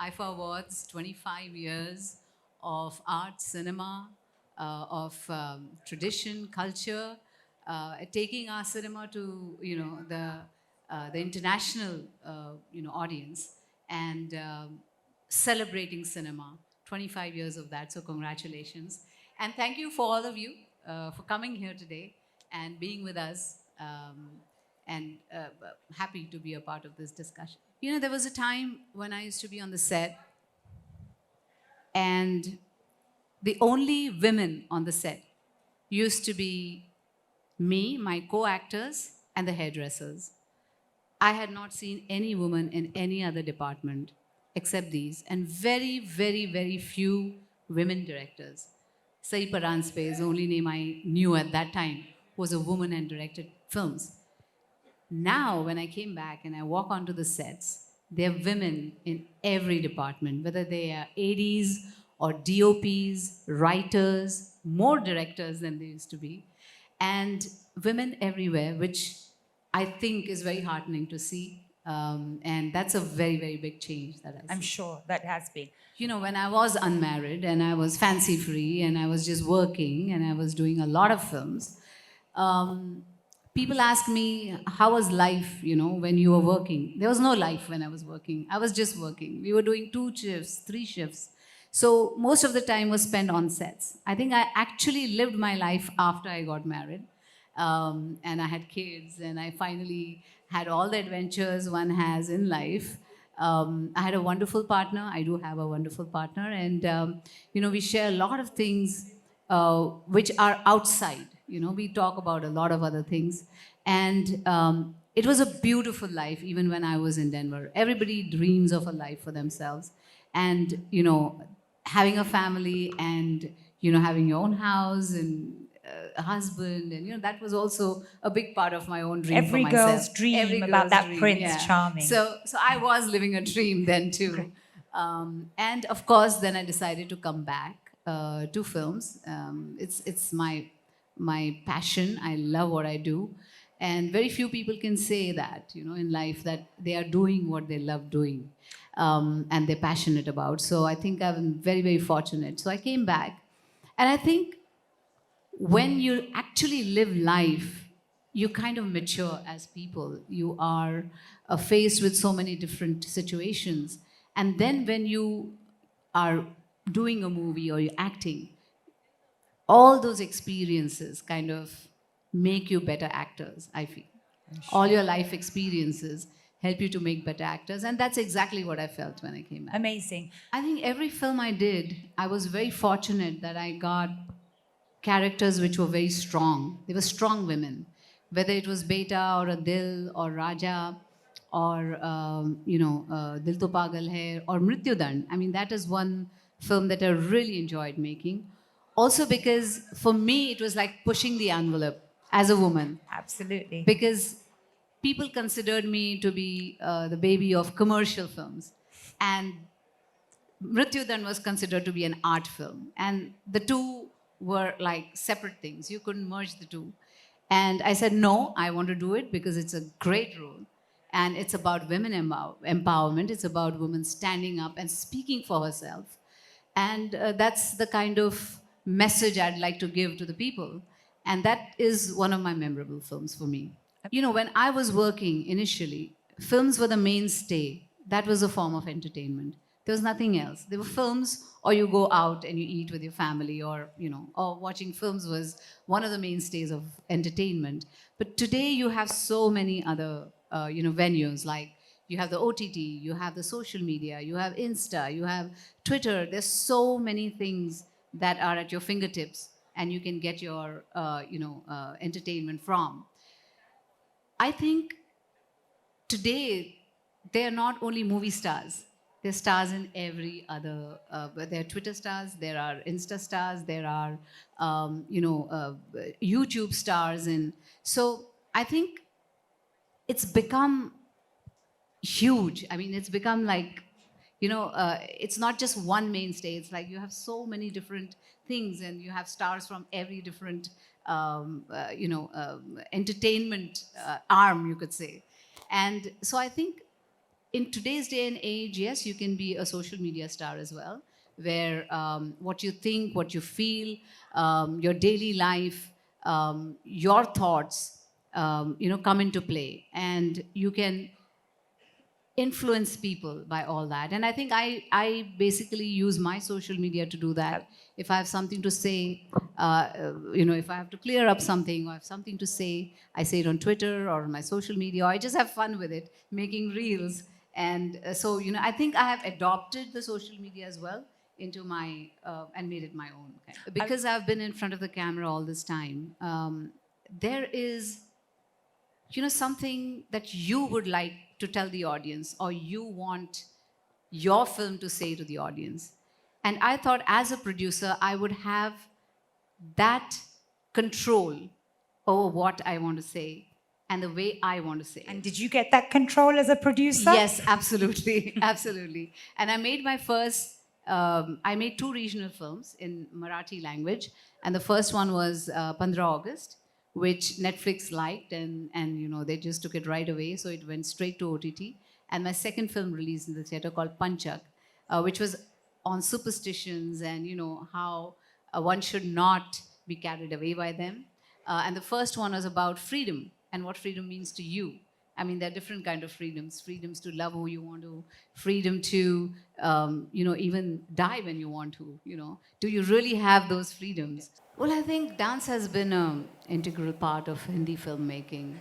IFA Awards, 25 years of art, cinema, tradition, culture, taking our cinema to the international audience and celebrating cinema. 25 years of that, so congratulations. And thank you for all of you for coming here today and being with us. And happy to be a part of this discussion. You know, there was a time when I used to be on the set, and the only women on the set used to be me, my co actors, and the hairdressers. I had not seen any woman in any other department except these, and very, very, very few women directors. Sai Paranspe is the only name I knew at that time, was a woman and directed films. Now, when I came back and I walk onto the sets, there are women in every department, whether they are ADs or DOPs, writers, more directors than they used to be, and women everywhere, which I think is very heartening to see. And that's a very, very big change that I see. I'm sure that has been. You know, when I was unmarried and I was fancy free and I was just working and I was doing a lot of films, people ask me, how was life, you know, when you were working? There was no life when I was working. I was just working. We were doing 2 shifts, 3 shifts. So most of the time was spent on sets. I think I actually lived my life after I got married. And I had kids, and I finally had all the adventures one has in life. I had a wonderful partner. I do have a wonderful partner, and you know, we share a lot of things which are outside. You know, we talk about a lot of other things, and it was a beautiful life. Even when I was in Denver, everybody dreams of a life for themselves, and you know, having a family, and you know, having your own house and a husband, and you know, that was also a big part of my own dream Every for myself. girl's dream about that Prince Charming. So I was living a dream then too. And of course, then I decided to come back to films. It's my passion. I love what I do, and very few people can say that, you know, in life, that they are doing what they love doing, and they're passionate about. So I think I'm very, very fortunate. So I came back, and I think when you actually live life, you kind of mature as people. You are faced with so many different situations. And then when you are doing a movie or you're acting, all those experiences kind of make you better actors, I feel. All your life experiences help you to make better actors. And that's exactly what I felt when I came back. Amazing. I think every film I did, I was very fortunate that I got characters which were very strong. They were strong women, whether it was Beta or a Dil or Raja or Dil To Pagal Hai or Mrityudand. I mean, that is one film that I really enjoyed making. Also because for me, it was like pushing the envelope as a woman. Absolutely. Because people considered me to be the baby of commercial films. And Mrityudand was considered to be an art film. And the two were like separate things. You couldn't merge the two. And I said, no, I want to do it because it's a great role. And it's about women empowerment. It's about women standing up and speaking for herself. And that's the kind of message I'd like to give to the people. And that is one of my memorable films for me. You know, when I was working initially, films were the mainstay. That was a form of entertainment. There was nothing else. There were films, or you go out and you eat with your family, or you know, or watching films was one of the mainstays of entertainment. But today you have so many other venues. Like you have the OTT, you have the social media, you have Insta, you have Twitter. There's so many things that are at your fingertips, and you can get your entertainment from. I think today they are not only movie stars. They're stars in every other. There are Twitter stars. There are Insta stars. There are YouTube stars, and so I think it's become huge. I mean, it's become like, it's not just one mainstay. It's like you have so many different things, and you have stars from every different entertainment arm, you could say. And so I think in today's day and age, yes, you can be a social media star as well, where what you think, what you feel, your daily life, your thoughts, come into play, and you can influence people by all that. And I think I basically use my social media to do that. If I have something to say, if I have to clear up something or I have something to say, I say it on Twitter or on my social media, or I just have fun with it, making reels. And so, I think I have adopted the social media as well into my, and made it my own. Because I've been in front of the camera all this time, there is something that you would like to tell the audience, or you want your film to say to the audience. And I thought, as a producer, I would have that control over what I want to say and the way I want to say it. And did you get that control as a producer? Yes, absolutely. Absolutely. And I made my first, I made 2 regional films in Marathi language. And the first one was 15 August, which Netflix liked, and they just took it right away. So it went straight to OTT. And my second film released in the theater called Panchak, which was on superstitions and, how one should not be carried away by them. And the first one was about freedom and what freedom means to you. I mean, there are different kind of freedoms. Freedoms to love who you want to, freedom to, even die when you want to, Do you really have those freedoms? Well, I think dance has been an integral part of Hindi filmmaking.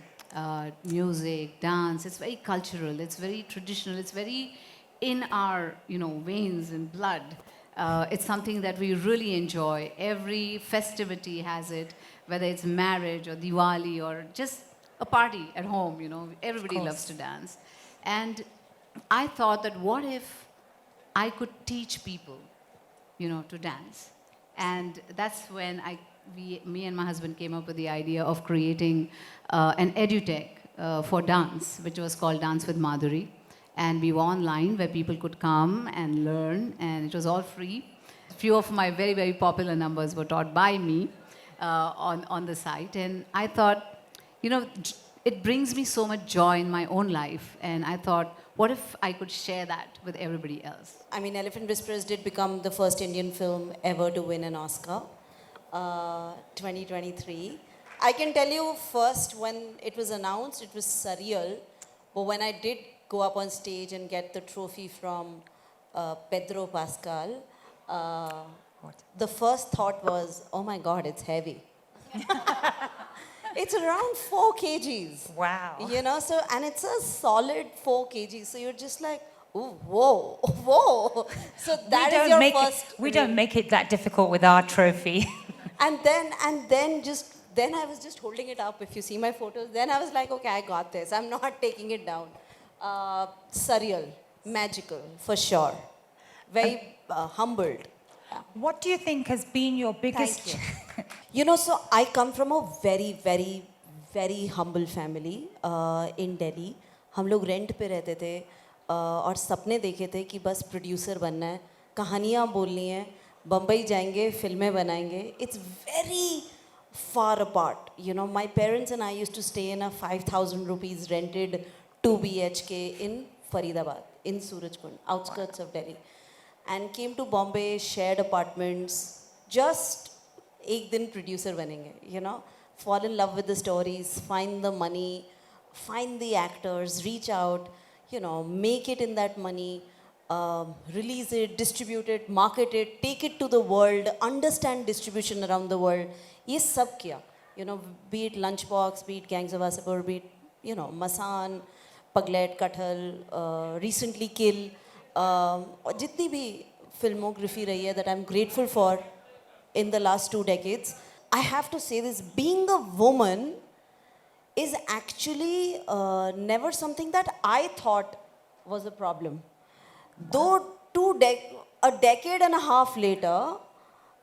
Music, dance, it's very cultural, it's very traditional, it's very in our, veins and blood. It's something that we really enjoy. Every festivity has it, whether it's marriage or Diwali or just a party at home, everybody loves to dance. And I thought that what if I could teach people, to dance? And that's when me and my husband came up with the idea of creating an edutech for dance, which was called Dance with Madhuri. And we were online where people could come and learn, and it was all free. A few of my very, very popular numbers were taught by me on the site. And I thought, it brings me so much joy in my own life. And I thought, what if I could share that with everybody else? I mean, Elephant Whisperers did become the first Indian film ever to win an Oscar, 2023. I can tell you first, when it was announced, it was surreal. But when I did go up on stage and get the trophy from Pedro Pascal, the first thought was, oh my God, it's heavy. It's around 4 kgs. Wow. So, and it's a solid 4 kgs. So you're just like, ooh, whoa, whoa. So that is your first. We don't make it that difficult with our trophy. And then I was just holding it up. If you see my photos, then I was like, okay, I got this. I'm not taking it down. Surreal, magical, for sure. Very humbled. Yeah. What do you think has been your biggest... Thank you. So I come from a very, very, very humble family in Delhi. हम लोग rent पे रहते थे और सपने देखे थे कि बस प्रोड्यूसर बनना है, कहानियाँ बोलनी है, बम्बई जाएंगे, फिल्में बनाएंगे. It's very far apart. My parents and I used to stay in a 5,000 rupees rented 2 BHK in Faridabad, in Surajkund, outskirts of Delhi. And came to Bombay, shared apartments, just ek din producer banenge, fall in love with the stories, find the money, find the actors, reach out, make it in that money, release it, distribute it, market it, take it to the world, understand distribution around the world. Ye sab kiya, be it Lunchbox, be it Gangs of Wasseypur, be it, Masan, Paglet, Kathal, recently Kill. जितनी भी filmography रही है that I'm grateful for in the last 2 decades, I have to say this, being a woman is actually never something that I thought was a problem. Though a decade and a half later,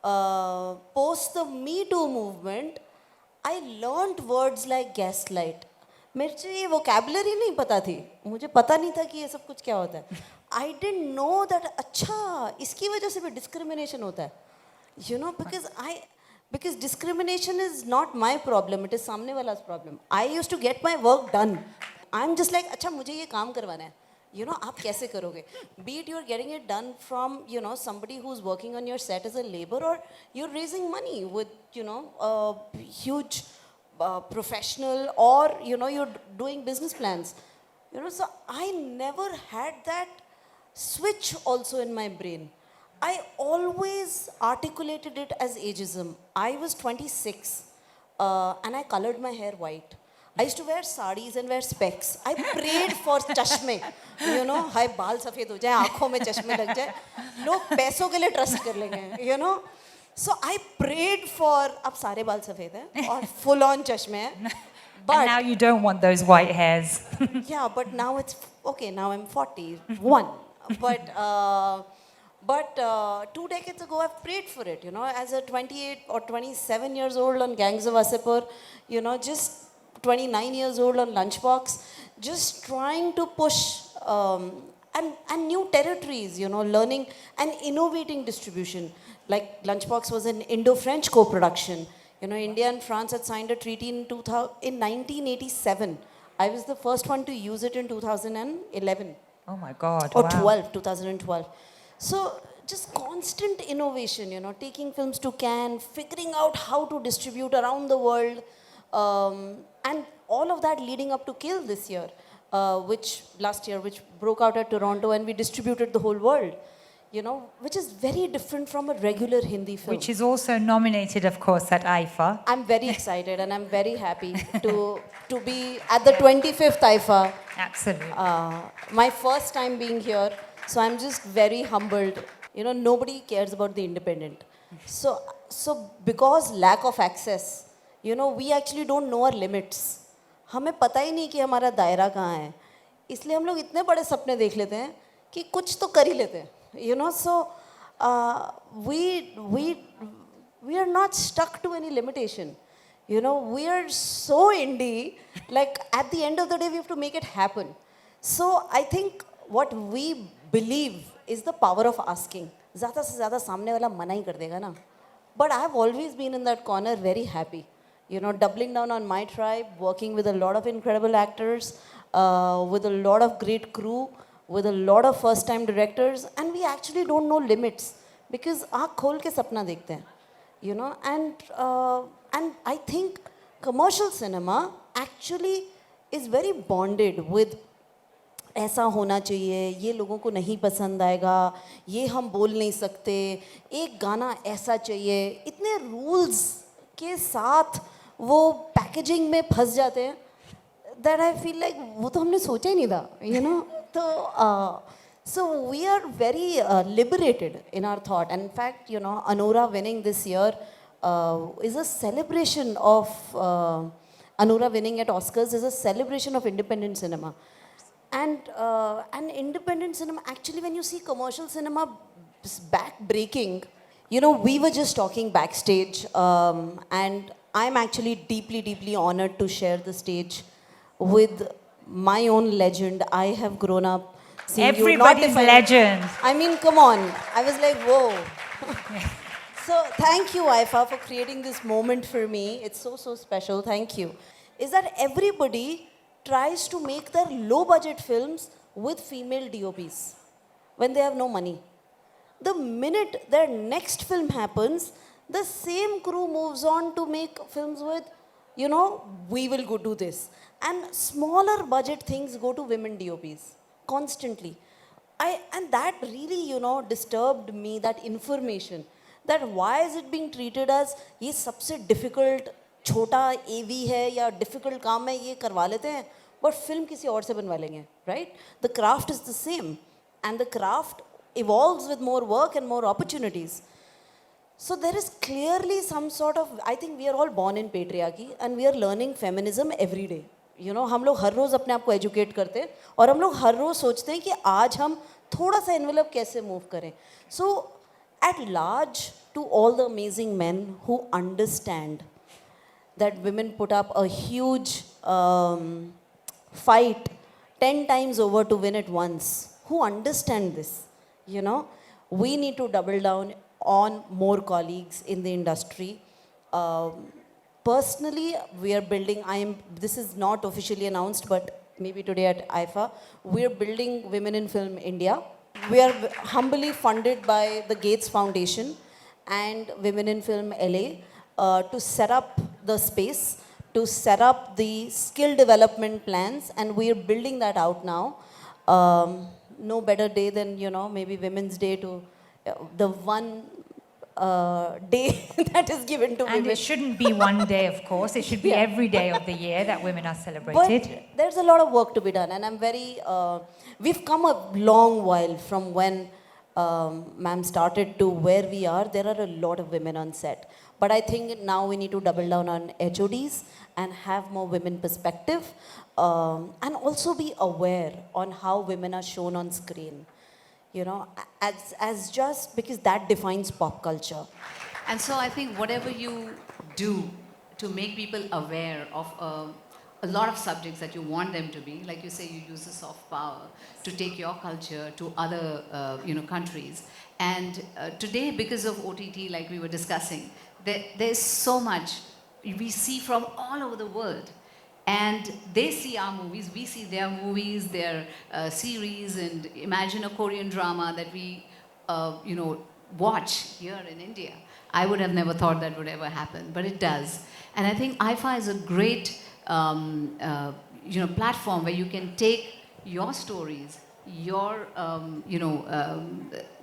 post the Me Too movement, I learned words like gaslight. मेरे से ये vocabulary नहीं पता थी, मुझे पता नहीं था कि ये सब कुछ क्या होता है. I didn't know that अच्छा इसकी वजह से भी discrimination होता है, because discrimination is not my problem, it is सामने वाला's problem. I used to get my work done. I'm just like अच्छा मुझे ये काम करवाना है, You know, आप कैसे करोगे? Be it you're getting it done from, you know, somebody who's working on your set as a labor, or you're raising money with, you know, a huge professional, or, you know, you're doing business plans. You know, so I never had that switch also in my brain. I always articulated it as ageism. I was 26 and I colored my hair white. I used to wear sarees and wear specs. I prayed for चश्मे. You know, हाय बाल सफ़ेद हो जाए, आँखों में चश्मे लग जाए, लोग पैसों के लिए ट्रस्ट कर लेंगे. You know, so I prayed for. अब सारे बाल सफ़ेद हैं और full on चश्मे हैं. And now you don't want those white hairs. Yeah, but now it's okay. Now I'm 41, but 2 decades ago I've prayed for it. You know, as a 28 or 27 years old on Gangs of Wasseypur, you know, just 29 years old on Lunchbox, just trying to push and new territories. You know, learning and innovating distribution. Like Lunchbox was an Indo-French co-production. You know, India and France had signed a treaty in 1987. I was the first one to use it in 2011 Oh my God. or wow. 2012. So just constant innovation, you know, taking films to Cannes, figuring out how to distribute around the world, and all of that leading up to Kill this year, which broke out at Toronto, and we distributed the whole world. You know, which is very different from a regular Hindi film. Which is also nominated, of course, at IFA. I'm very excited and I'm very happy to be at the 25th IFA. Absolutely. My first time being here, so I'm just very humbled. You know, nobody cares about the independent. So because lack of access, you know, we actually don't know our limits. हमें पता ही नहीं कि हमारा दायरा कहाँ है. इसलिए हम लोग इतने बड़े सपने देख लेते हैं कि कुछ तो कर ही लेते हैं. You know, so we are not stuck to any limitation. You know, we are so indie, like at the end of the day, we have to make it happen. So I think what we believe is the power of asking. ज़्यादा से ज़्यादा सामने वाला मना ही कर देगा ना. But I've always been in that corner very happy. You know, doubling down on my tribe, working with a lot of incredible actors, with a lot of great crew, with a lot of first-time directors, and we actually don't know limits because आँख खोल के सपना देखते हैं, you know, and I think commercial cinema actually is very bonded with ऐसा होना चाहिए, ये लोगों को नहीं पसंद आएगा, ये हम बोल नहीं सकते, एक गाना ऐसा चाहिए, इतने rules के साथ वो पैकेजिंग में फंस जाते हैं that I feel like वो तो हमने सोचा ही नहीं था, you know. So we are very liberated in our thought. And in fact, you know, Anura winning this year is a celebration of Anura winning at Oscars is a celebration of independent cinema. And independent cinema, actually, when you see commercial cinema back breaking, you know, we were just talking backstage, and I'm actually deeply, deeply honored to share the stage with my own legend. I have grown up seeing you. Not Everybody's if I- legend. I mean, come on. I was like, whoa. So thank you, IFA, for creating this moment for me. It's so, so special. Thank you. Is that everybody tries to make their low-budget films with female DOPs when they have no money. The minute their next film happens, the same crew moves on to make films with, you know, we will go do this. And smaller budget things go to women DOPs constantly. And that really, you know, disturbed me, that information. That why is it being treated as ये सबसे difficult छोटा AV है या difficult काम है ये करवा लेते हैं, but film किसी और से बनवा लेंगे, right? The craft is the same, and the craft evolves with more work and more opportunities. So there is clearly some sort of, I think we are all born in patriarchy and we are learning feminism every day. You know, हम लोग हर रोज़ अपने आप को educate करते हैं और हम लोग हर रोज़ सोचते हैं कि आज हम थोड़ा सा envelope कैसे move करें. So at large, to all the amazing men who understand that women put up a huge fight 10 times over to win it once, who understand this, you know, we need to double down on more colleagues in the industry. Personally, we are building, this is not officially announced, but maybe today at IFA, we're building Women in Film India. We are humbly funded by the Gates Foundation and Women in Film LA to set up the space, to set up the skill development plans, and we are building that out now. No better day than, maybe Women's Day to the one day that is given to And women. it shouldn't be one day, of course. It should be Yeah. every day of the year that women are But celebrated. there's a lot of work to be done, and I'm very. We've come a long while from when ma'am started to where we are. There are a lot of women on set, but I think now we need to double down on HODs and have more women perspective, and also be aware on how women are shown on screen. As just because that defines pop culture. And so I think whatever you do to make people aware of a lot of subjects that you want them to be, like you say, you use the soft power to take your culture to other countries. And today, because of OTT, like we were discussing, there's so much we see from all over the world. And they see our movies, we see their movies, their series, and imagine a Korean drama that we, watch here in India. I would have never thought that would ever happen, but it does. And I think IFA is a great, platform where you can take your stories, your,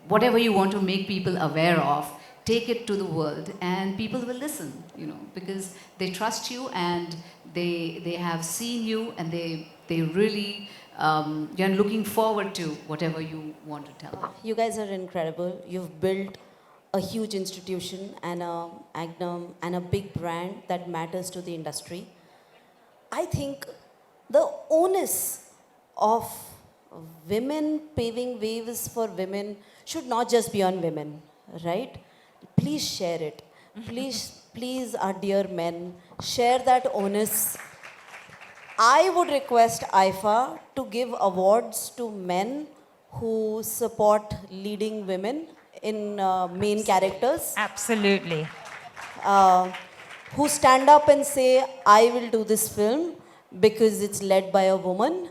whatever you want to make people aware of, take it to the world, and people will listen, because they trust you and they have seen you, and they really you're looking forward to whatever you want to tell them. You guys are incredible. You've built a huge institution and a Agnum and a big brand that matters to the industry. I think the onus of women paving ways for women should not just be on women, right? Please share it. Please, our dear men, share that onus. I would request IFA to give awards to men who support leading women in main characters, Absolutely. who stand up and say, I will do this film because it's led by a woman,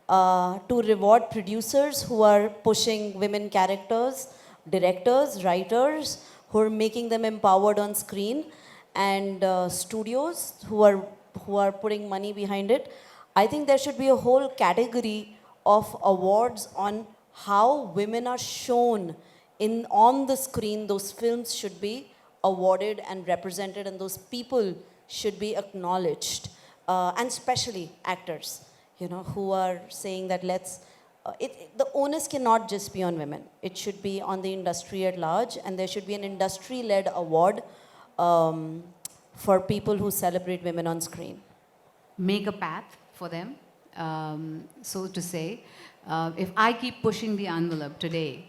to reward producers who are pushing women characters, directors, writers, who are making them empowered on screen, and studios who are putting money behind it. I think there should be a whole category of awards on how women are shown on the screen. Those films should be awarded and represented, and those people should be acknowledged, and especially actors, who are saying that the onus cannot just be on women. It should be on the industry at large, and there should be an industry-led award for people who celebrate women on screen. Make a path for them, so to say. If I keep pushing the envelope today,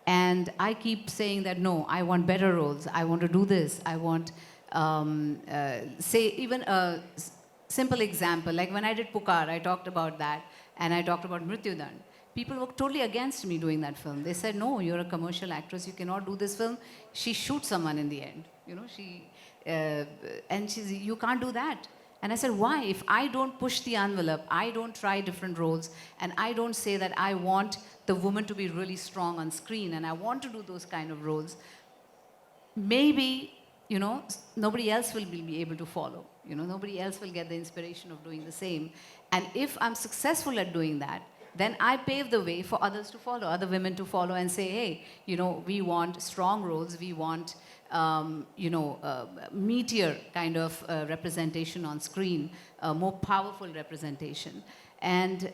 and I keep saying that, no, I want better roles, I want to do this, I want, say, even a simple example, like when I did Pukar, I talked about that, and I talked about Mrityudand. People were totally against me doing that film. They said, no, you're a commercial actress, you cannot do this film. She shoots someone in the end, and she's, you can't do that. And I said, why? If I don't push the envelope, I don't try different roles, and I don't say that I want the woman to be really strong on screen, and I want to do those kind of roles, maybe, nobody else will be able to follow. Nobody else will get the inspiration of doing the same. And if I'm successful at doing that, then I pave the way for others to follow, other women to follow and say, hey, we want strong roles, we want, meteor kind of representation on screen, more powerful representation. And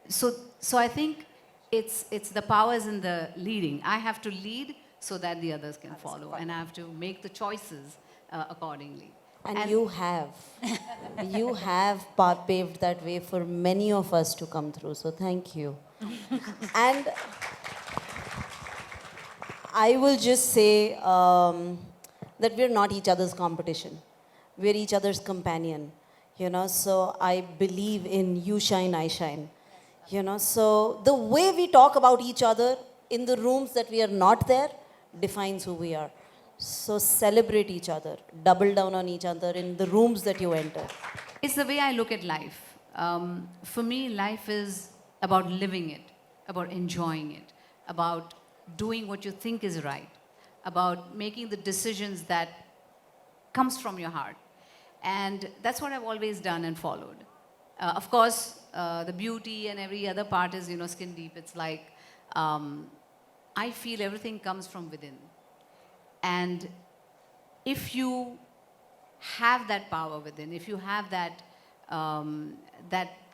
so I think it's the powers in the leading. I have to lead so that the others can follow, and I have to make the choices accordingly. And you have. You have paved that way for many of us to come through. So thank you. And I will just say that we're not each other's competition. We're each other's companion. So I believe in you shine, I shine. So the way we talk about each other in the rooms that we are not there defines who we are. So celebrate each other, double down on each other in the rooms that you enter. It's the way I look at life. For me, life is about living it, about enjoying it, about doing what you think is right, about making the decisions that comes from your heart. And that's what I've always done and followed. Of course, the beauty and every other part is, skin deep. It's like, I feel everything comes from within. And if you have that power within, if you have that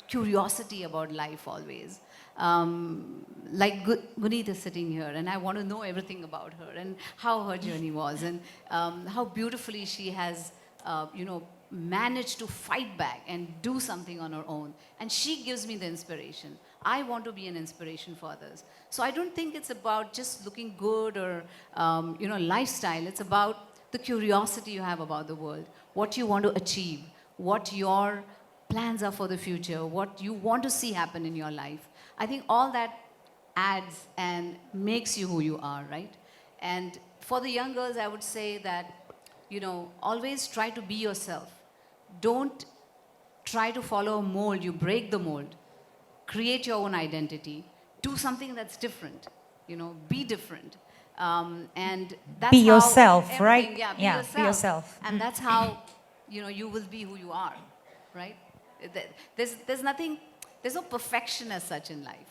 curiosity about life always, like Guneet is sitting here, and I want to know everything about her and how her journey was, and how beautifully she has, managed to fight back and do something on her own. And she gives me the inspiration. I want to be an inspiration for others. So I don't think it's about just looking good or, lifestyle. It's about the curiosity you have about the world, what you want to achieve, what your plans are for the future, what you want to see happen in your life. I think all that adds and makes you who you are, right? And for the young girls, I would say that, always try to be yourself. Don't try to follow a mold, you break the mold. Create your own identity. Do something that's different, be different. And that's Be how yourself, everything- right? Yeah, Yeah, be yourself. And that's how, you will be who you are, right? There's nothing, there's no perfection as such in life.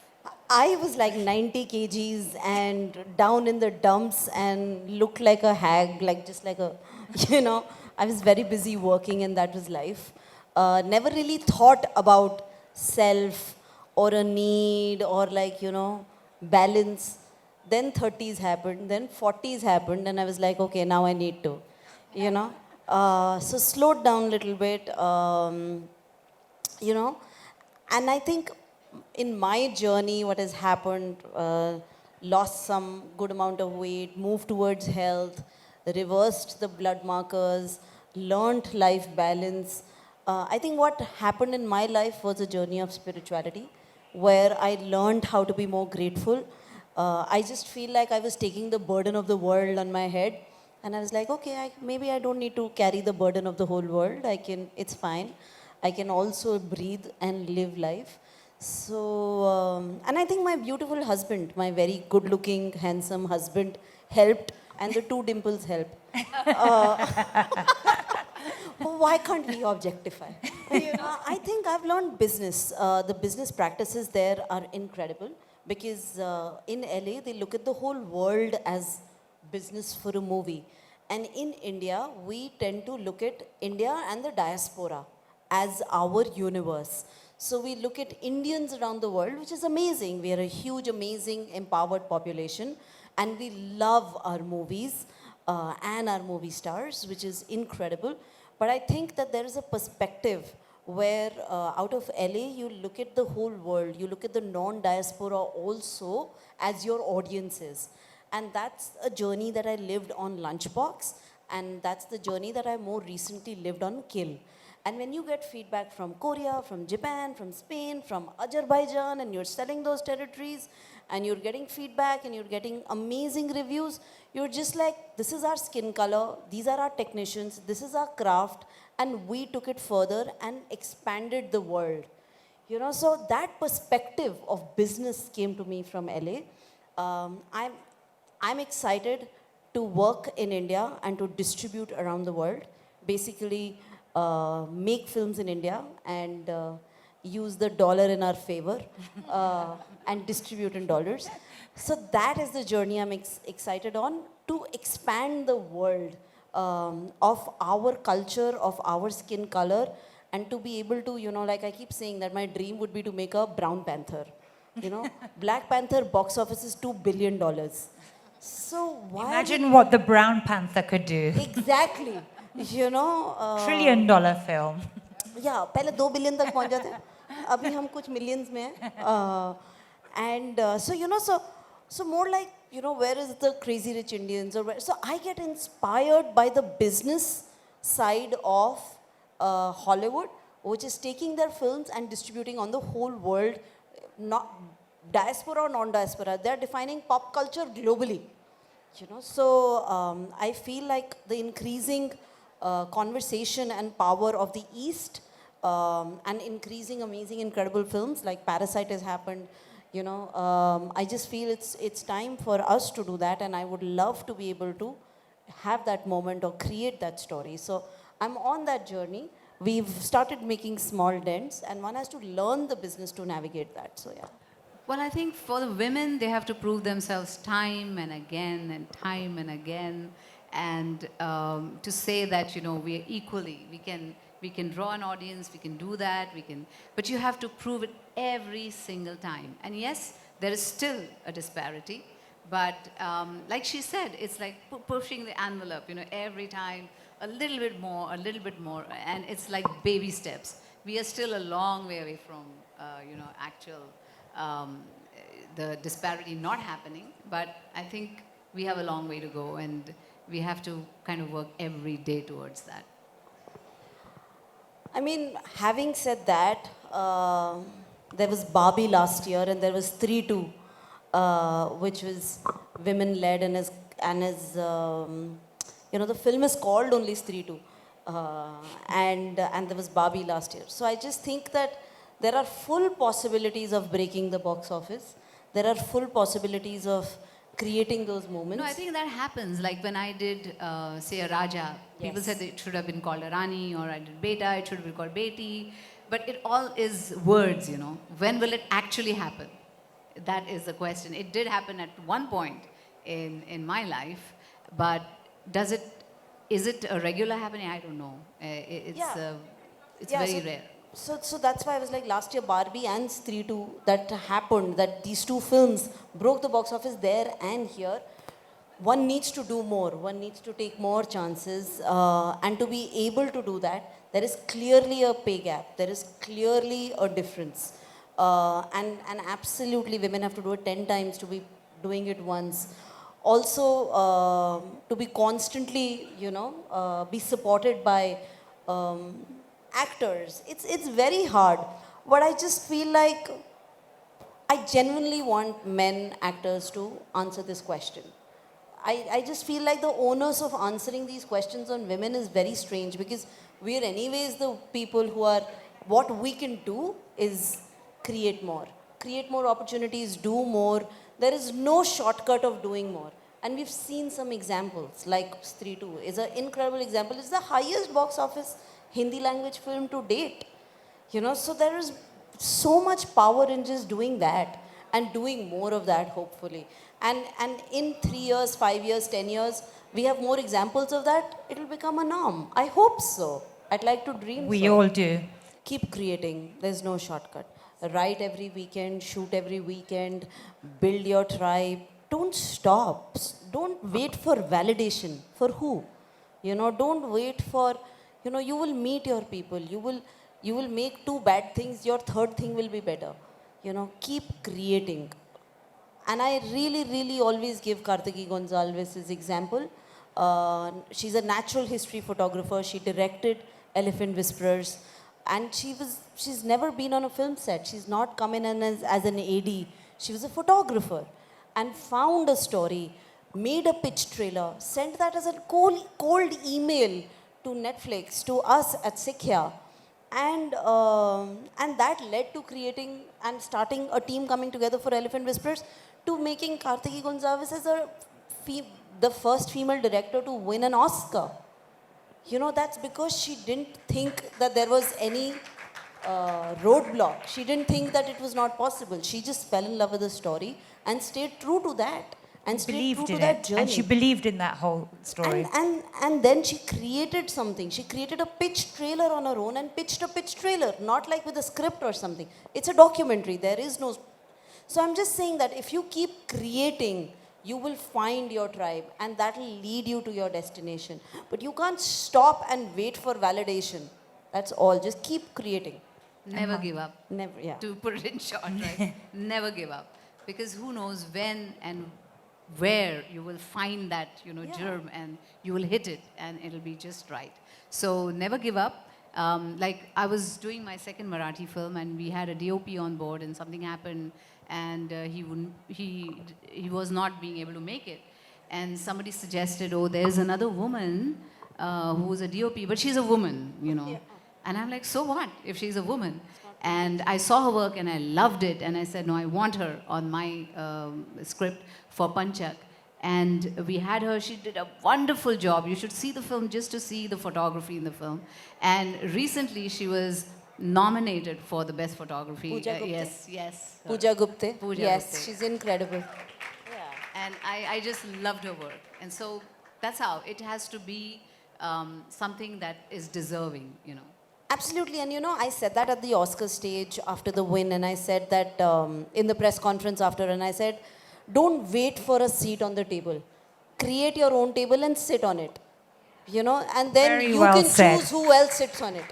I was like 90 kgs and down in the dumps and looked like a hag, like just like a, I was very busy working and that was life. Never really thought about self or a need or like, balance. Then 30s happened, then 40s happened, and I was like, okay, now I need to, So slowed down a little bit, and I think in my journey, what has happened, lost some good amount of weight, moved towards health, reversed the blood markers, learned life balance. I think what happened in my life was a journey of spirituality where I learned how to be more grateful. I just feel like I was taking the burden of the world on my head. And I was like, okay, maybe I don't need to carry the burden of the whole world. It's fine. I can also breathe and live life. So, and I think my beautiful husband, my very good looking, handsome husband helped, and the two dimples helped. Why can't we objectify? I think I've learned business. The business practices there are incredible because in LA, they look at the whole world as business for a movie. And in India, we tend to look at India and the diaspora as our universe. So we look at Indians around the world, which is amazing. We are a huge, amazing, empowered population. And we love our movies and our movie stars, which is incredible. But I think that there is a perspective where out of LA, you look at the whole world. You look at the non-diaspora also as your audiences. And that's a journey that I lived on Lunchbox. And that's the journey that I more recently lived on Kill. And when you get feedback from Korea, from Japan, from Spain, from Azerbaijan, and you're selling those territories, and you're getting feedback, and you're getting amazing reviews, you're just like, this is our skin color, these are our technicians, this is our craft, and we took it further and expanded the world. So that perspective of business came to me from LA. I'm excited to work in India and to distribute around the world. Basically, make films in India and use the dollar in our favor and distribute in dollars. So that is the journey I'm excited on, to expand the world of our culture, of our skin color, and to be able to, like I keep saying that my dream would be to make a Brown Panther. Black Panther box office is $2 billion. So why? Imagine what the Brown Panther could do. Exactly. $1 trillion film. Yeah, पहले 2 billion तक पहुंच जाते हैं अभी हम कुछ millions में हैं and so more like where is the Crazy Rich Indians, or where, so I get inspired by the business side of Hollywood, which is taking their films and distributing on the whole world, not diaspora or non-diaspora. They're defining pop culture globally. So I feel like the increasing conversation and power of the East and increasing amazing, incredible films like Parasite has happened. You know, I just feel it's time for us to do that, and I would love to be able to have that moment or create that story. So I'm on that journey. We've started making small dents, and one has to learn the business to navigate that. So yeah. Well, I think for the women, they have to prove themselves time and again and time and again, and to say that we are equally, we can draw an audience, we can do that, but you have to prove it every single time. And yes, there is still a disparity, but like she said, it's like pushing the envelope. Every time a little bit more, and it's like baby steps. We are still a long way away from actual the disparity not happening, but I think we have a long way to go, and we have to kind of work every day towards that. I mean, having said that, there was Barbie last year, and there was 3-2, which was women-led, and the film is called only 3-2, and there was Barbie last year. So I just think that there are full possibilities of breaking the box office. There are full possibilities of creating those moments. No, I think that happens. Like when I did, say, a Raja, people Yes. said it should have been called a Rani, or I did Beta, it should have been called Beti. But it all is words. When will it actually happen? That is the question. It did happen at one point in my life, but is it a regular happening? I don't know. It's Yeah. it's Yeah, very so, rare. So that's why I was like, last year Barbie and 3-2, that happened, that these two films broke the box office there and here. One needs to do more. One needs to take more chances. And to be able to do that, there is clearly a pay gap. There is clearly a difference. And absolutely women have to do it 10 times to be doing it once. Also, to be constantly, be supported by actors. It's very hard. But I just feel like I genuinely want men actors to answer this question. I just feel like the onus of answering these questions on women is very strange, because we are anyways the people who are, what we can do is create more opportunities, do more. There is no shortcut of doing more. And we've seen some examples, like Stree 2 is an incredible example. It's the highest box office Hindi language film to date. So there is so much power in just doing that and doing more of that, hopefully. And in 3 years, 5 years, 10 years, we have more examples of that. It'll become a norm. I hope so. I'd like to dream We so. all do. Keep creating. There's no shortcut. Write every weekend, shoot every weekend, build your tribe. Don't stop. Don't wait for validation. For who? Don't wait for, you will meet your people. You will make 2 bad things. Your 3rd thing will be better. Keep creating. And I really, really always give Kartiki Gonzalez his example. She's a natural history photographer. She directed Elephant Whisperers. And she's never been on a film set. She's not come in as an AD. She was a photographer and found a story, made a pitch trailer, sent that as a cold email to Netflix, to us at Sikhya. And that led to creating and starting a team coming together for Elephant Whisperers, to making Kartiki Gonzalez as the first female director to win an Oscar. That's because she didn't think that there was any roadblock. She didn't think that it was not possible. She just fell in love with the story and stayed true to that. And stayed Believed true in to that it. journey. And she believed in that whole story. And then she created something. She created a pitch trailer on her own and pitched a pitch trailer, not like with a script or something. It's a documentary. There is no. So I'm just saying that if you keep creating, you will find your tribe, and that will lead you to your destination. But you can't stop and wait for validation. That's all. Just keep creating. Never give up. Never, yeah. To put it in short, right? Never give up. Because who knows when and where you will find that, germ, and you will hit it and it'll be just right. So never give up. Like I was doing my second Marathi film and we had a DOP on board and something happened and he was not being able to make it. And somebody suggested, oh, there's another woman who's a DOP, but she's a woman, Yeah. And I'm like, so what if she's a woman? And I saw her work and I loved it. And I said, no, I want her on my script for Panchak. And we had her. She did a wonderful job. You should see the film just to see the photography in the film. And recently she was nominated for the best photography. Pooja Gupte. Yes. Pooja Gupte. Pooja yes, Gupte. she's incredible. And I just loved her work. And so that's how it has to be something that is deserving, you know. Absolutely, and you know, I said that at the Oscar stage after the win, and I said that in the press conference after, and I said, don't wait for a seat on the table. Create your own table and sit on it. You know, and then Very you well can said. choose who else sits on it.